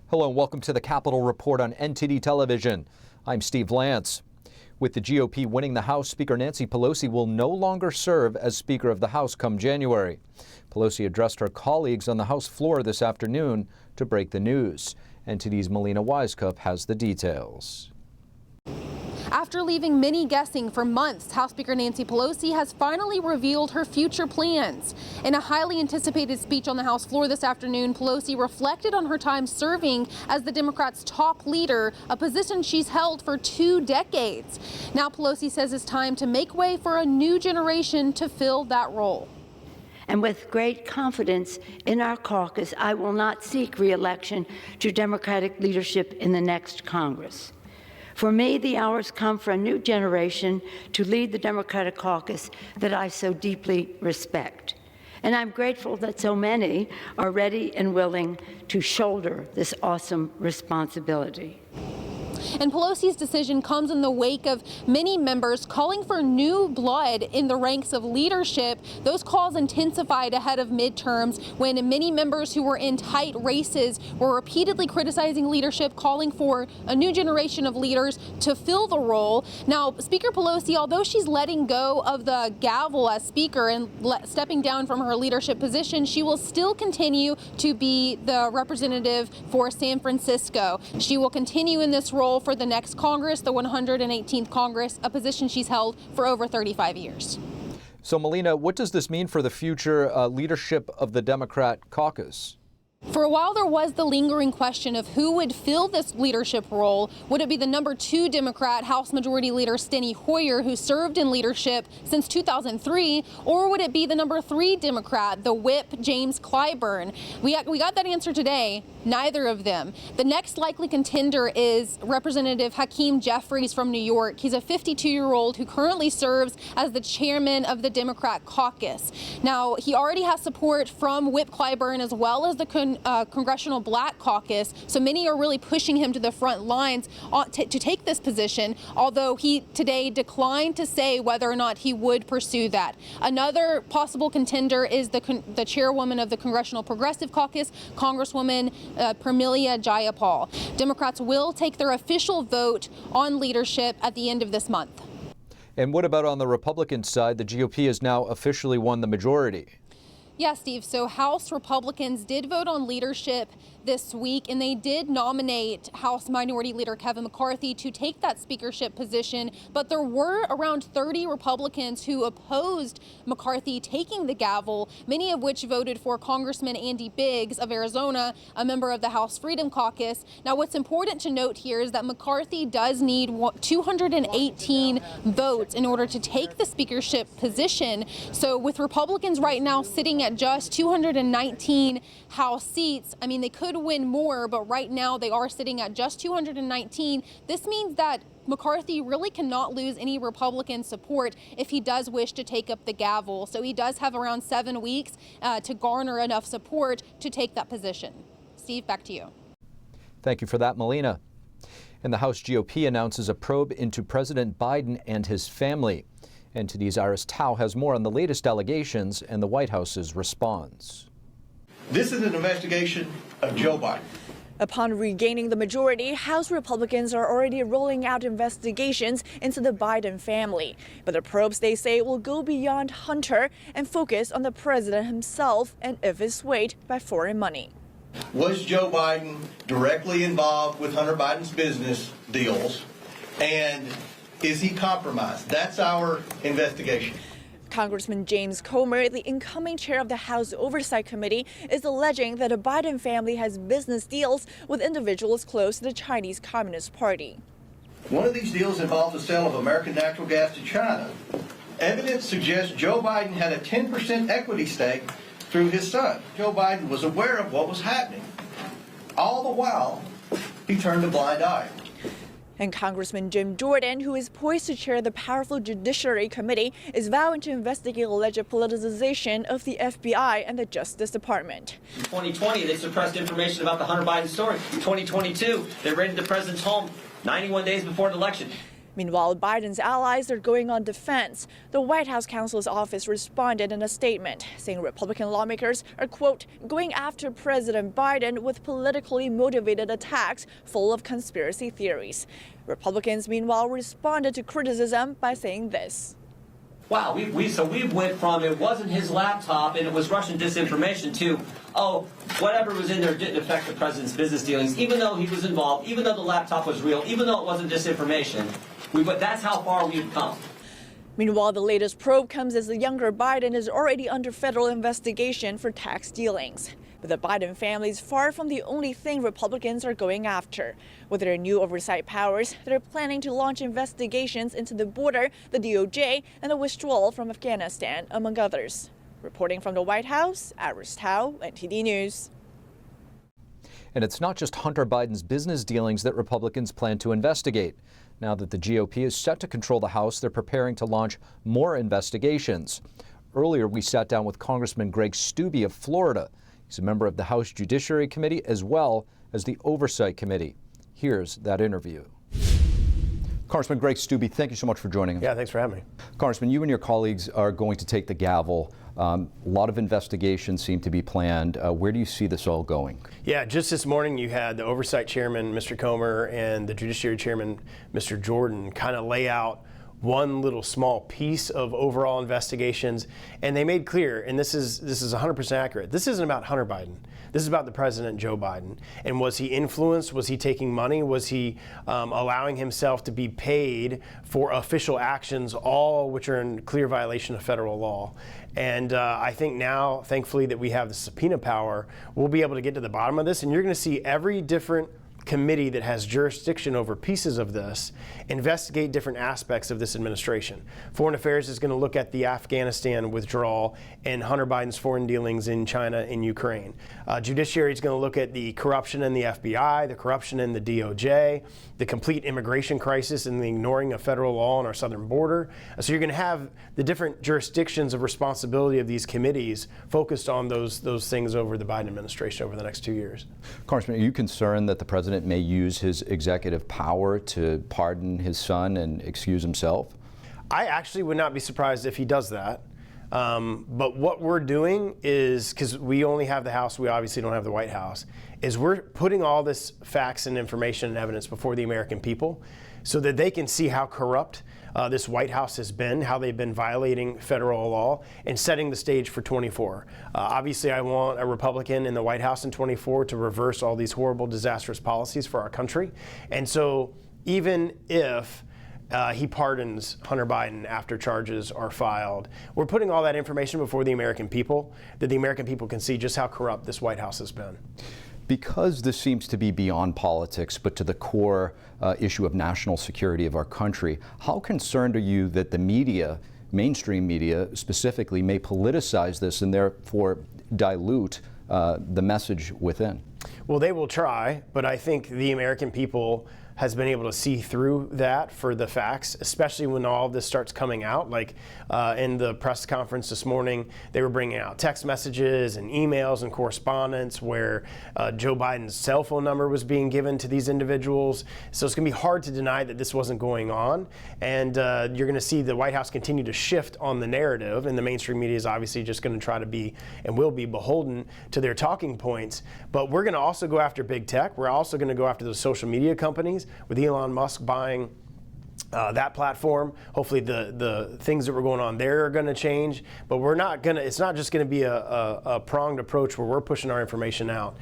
Hello and welcome to the Capitol Report on NTD Television. I'm Steve Lance. With the GOP winning the House, Speaker Nancy Pelosi will no longer serve as Speaker of the House come January. Pelosi addressed her colleagues on the House floor this afternoon to break the news. NTD's Melina Wisecup has the details. After leaving many guessing for months, House Speaker Nancy Pelosi has finally revealed her future plans. In a highly anticipated speech on the House floor this afternoon, Pelosi reflected on her time serving as the Democrats' top leader, a position she's held for 2 decades. Now Pelosi says it's time to make way for a new generation to fill that role. And with great confidence in our caucus, I will not seek re-election to Democratic leadership in the next Congress. For me, the hour's come for a new generation to lead the Democratic caucus that I so deeply respect. And I'm grateful that so many are ready and willing to shoulder this awesome responsibility. And Pelosi's decision comes in the wake of many members calling for new blood in the ranks of leadership. Those calls intensified ahead of midterms when many members who were in tight races were repeatedly criticizing leadership, calling for a new generation of leaders to fill the role. Now, Speaker Pelosi, although she's letting go of the gavel as Speaker and stepping down from her leadership position, she will still continue to be the representative for San Francisco. She will continue in this role for the next Congress, the 118th Congress, a position she's held for over 35 years. So, Melina, what does this mean for the future leadership of the Democrat caucus? For a while, there was the lingering question of who would fill this leadership role. Would it be the number 2 Democrat, House Majority Leader Steny Hoyer, who served in leadership since 2003, or would it be the number 3 Democrat, the whip James Clyburn? We got that answer today. Neither of them. The next likely contender is Representative Hakeem Jeffries from New York. He's a 52-year-old who currently serves as the chairman of the Democrat caucus. Now, he already has support from Whip Clyburn as well as the Congressional Black Caucus, so many are really pushing him to the front lines to take this position, although he today declined to say whether or not he would pursue that. Another possible contender is the chairwoman of the Congressional Progressive Caucus, Congresswoman Pramila Jayapal. Democrats will take their official vote on leadership at the end of this month. And what about on the Republican side? The GOP has now officially won the majority. Yeah, Steve. So House Republicans did vote on leadership this week, and they did nominate House Minority Leader Kevin McCarthy to take that speakership position. But there were around 30 Republicans who opposed McCarthy taking the gavel, many of which voted for Congressman Andy Biggs of Arizona, a member of the House Freedom Caucus. Now, what's important to note here is that McCarthy does need 218 votes in order to take the speakership position. So with Republicans right now sitting at just 219 House seats, I mean, they could win more, but right now they are sitting at just 219. This means that McCarthy really cannot lose any Republican support if he does wish to take up the gavel. So he does have around 7 weeks to garner enough support to take that position. Steve, back to you. Thank you for that, Melina. And the House GOP announces a probe into President Biden and his family. NTD's Iris Tao has more on the latest allegations and the White House's response. This is an investigation of Joe Biden. Upon regaining the majority, House Republicans are already rolling out investigations into the Biden family. But the probes, they say, will go beyond Hunter and focus on the president himself and if he's swayed by foreign money. Was Joe Biden directly involved with Hunter Biden's business deals? And is he compromised? That's our investigation. Congressman James Comer, the incoming chair of the House Oversight Committee, is alleging that the Biden family has business deals with individuals close to the Chinese Communist Party. One of these deals involved the sale of American natural gas to China. Evidence suggests Joe Biden had a 10% equity stake through his son. Joe Biden was aware of what was happening. All the while, he turned a blind eye. And Congressman Jim Jordan, who is poised to chair the powerful Judiciary Committee, is vowing to investigate alleged politicization of the FBI and the Justice Department. In 2020, they suppressed information about the Hunter Biden story. In 2022, they raided the president's home 91 days before an election. Meanwhile, Biden's allies are going on defense. The White House counsel's office responded in a statement, saying Republican lawmakers are, quote, going after President Biden with politically motivated attacks full of conspiracy theories. Republicans, meanwhile, responded to criticism by saying this. Wow, we've went from it wasn't his laptop and it was Russian disinformation to, oh, whatever was in there didn't affect the president's business dealings, even though he was involved, even though the laptop was real, even though it wasn't disinformation. That's how far we've come. Meanwhile, the latest probe comes as the younger Biden is already under federal investigation for tax dealings. But the Biden family is far from the only thing Republicans are going after. With their new oversight powers, they're planning to launch investigations into the border, the DOJ, and the withdrawal from Afghanistan, among others. Reporting from the White House, Iris Tao, NTD News. And it's not just Hunter Biden's business dealings that Republicans plan to investigate. Now that the GOP is set to control the House, they're preparing to launch more investigations. Earlier, we sat down with Congressman Greg Steube of Florida. He's a member of the House Judiciary Committee as well as the Oversight Committee. Here's that interview. Congressman Greg Steube, thank you so much for joining us. Yeah, thanks for having me. Congressman, you and your colleagues are going to take the gavel. A lot of investigations seem to be planned. Where do you see this all going? Yeah, just this morning you had the Oversight Chairman, Mr. Comer, and the Judiciary Chairman, Mr. Jordan, kind of lay out one little small piece of overall investigations, and they made clear, and this is 100% accurate, this isn't about Hunter Biden. This is about the President, Joe Biden. And was he influenced? Was he taking money? Was he allowing himself to be paid for official actions, all which are in clear violation of federal law? And I think now, thankfully, that we have the subpoena power, we'll be able to get to the bottom of this, and you're going to see every different committee that has jurisdiction over pieces of this investigate different aspects of this administration. Foreign Affairs is going to look at the Afghanistan withdrawal and Hunter Biden's foreign dealings in China and Ukraine. Judiciary is going to look at the corruption in the FBI, the corruption in the DOJ, the complete immigration crisis and the ignoring of federal law on our southern border. So you're going to have the different jurisdictions of responsibility of these committees focused on those things over the Biden administration over the next 2 years. Congressman, are you concerned that the president may use his executive power to pardon his son and excuse himself? I actually would not be surprised if he does that. But what we're doing is, because we only have the House, we obviously don't have the White House, is we're putting all this facts and information and evidence before the American people so that they can see how corrupt this White House has been, how they've been violating federal law and setting the stage for 24. Obviously, I want a Republican in the White House in 24 to reverse all these horrible, disastrous policies for our country. And so even if he pardons Hunter Biden after charges are filed, we're putting all that information before the American people, that the American people can see just how corrupt this White House has been. Because this seems to be beyond politics, but to the core issue of national security of our country, how concerned are you that the media, mainstream media specifically, may politicize this and therefore dilute the message within? Well, they will try, but I think the American people has been able to see through that for the facts, especially when all of this starts coming out. Like in the press conference this morning, they were bringing out text messages and emails and correspondence where Joe Biden's cell phone number was being given to these individuals. So it's going to be hard to deny that this wasn't going on. And you're going to see the White House continue to shift on the narrative, and the mainstream media is obviously just going to try to be and will be beholden to their talking points. But we're going to also go after big tech. We're also going to go after the social media companies, with Elon Musk buying that platform. Hopefully the things that were going on there are going to change, but it's not just going to be a pronged approach where we're pushing our information out.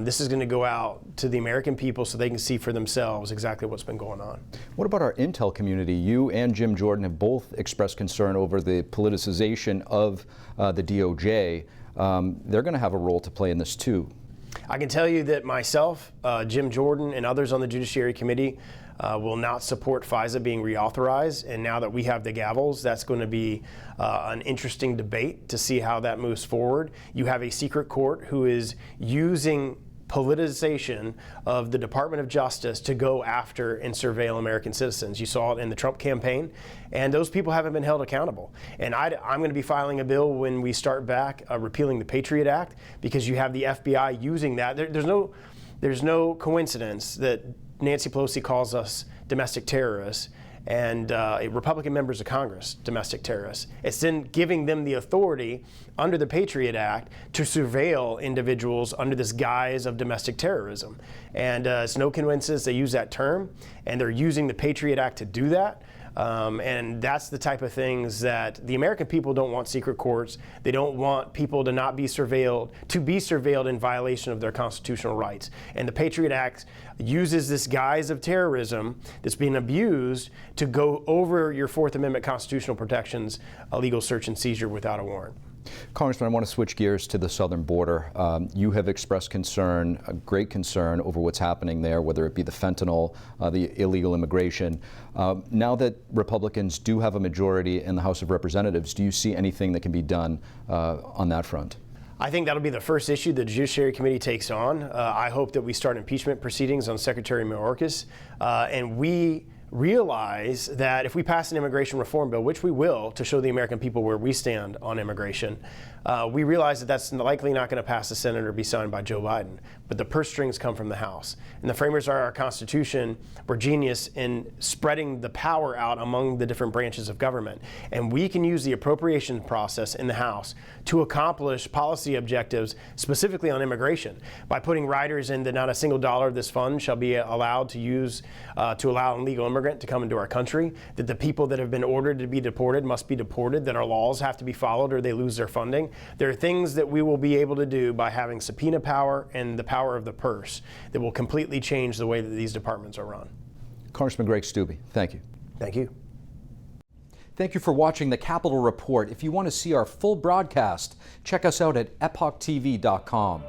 This is going to go out to the American people so they can see for themselves exactly what's been going on. What about our intel community? You and Jim Jordan have both expressed concern over the politicization of the DOJ. They're going to have a role to play in this too. I can tell you that myself, Jim Jordan, and others on the Judiciary Committee will not support FISA being reauthorized. And now that we have the gavels, that's going to be an interesting debate to see how that moves forward. You have a secret court who is using politicization of the Department of Justice to go after and surveil American citizens. You saw it in the Trump campaign, and those people haven't been held accountable. And I'm going to be filing a bill when we start back repealing the Patriot Act, because you have the FBI using that. There's no coincidence that Nancy Pelosi calls us domestic terrorists, and Republican members of Congress domestic terrorists. It's then giving them the authority under the Patriot Act to surveil individuals under this guise of domestic terrorism. And it's no coincidence they use that term, and they're using the Patriot Act to do that. And that's the type of things that the American people don't want. Secret courts. They don't want people to not be surveilled in violation of their constitutional rights. And the Patriot Act uses this guise of terrorism that's being abused to go over your Fourth Amendment constitutional protections, a legal search and seizure without a warrant. Congressman, I want to switch gears to the southern border. You have expressed concern, a great concern, over what's happening there, whether it be the fentanyl, the illegal immigration. Now that Republicans do have a majority in the House of Representatives, do you see anything that can be done on that front? I think that'll be the first issue the Judiciary Committee takes on. I hope that we start impeachment proceedings on Secretary Mayorkas, and we realize that if we pass an immigration reform bill, which we will, to show the American people where we stand on immigration, we realize that that's likely not going to pass the Senate or be signed by Joe Biden. But the purse strings come from the House. And the framers of our Constitution were genius in spreading the power out among the different branches of government. And we can use the appropriation process in the House to accomplish policy objectives, specifically on immigration, by putting riders in that not a single dollar of this fund shall be allowed to use to allow an illegal immigrant to come into our country, that the people that have been ordered to be deported must be deported, that our laws have to be followed or they lose their funding. There are things that we will be able to do by having subpoena power and the power of the purse that will completely change the way that these departments are run. Congressman Greg Steube, thank you. Thank you. Thank you for watching the Capitol Report. If you want to see our full broadcast, check us out at epochtv.com.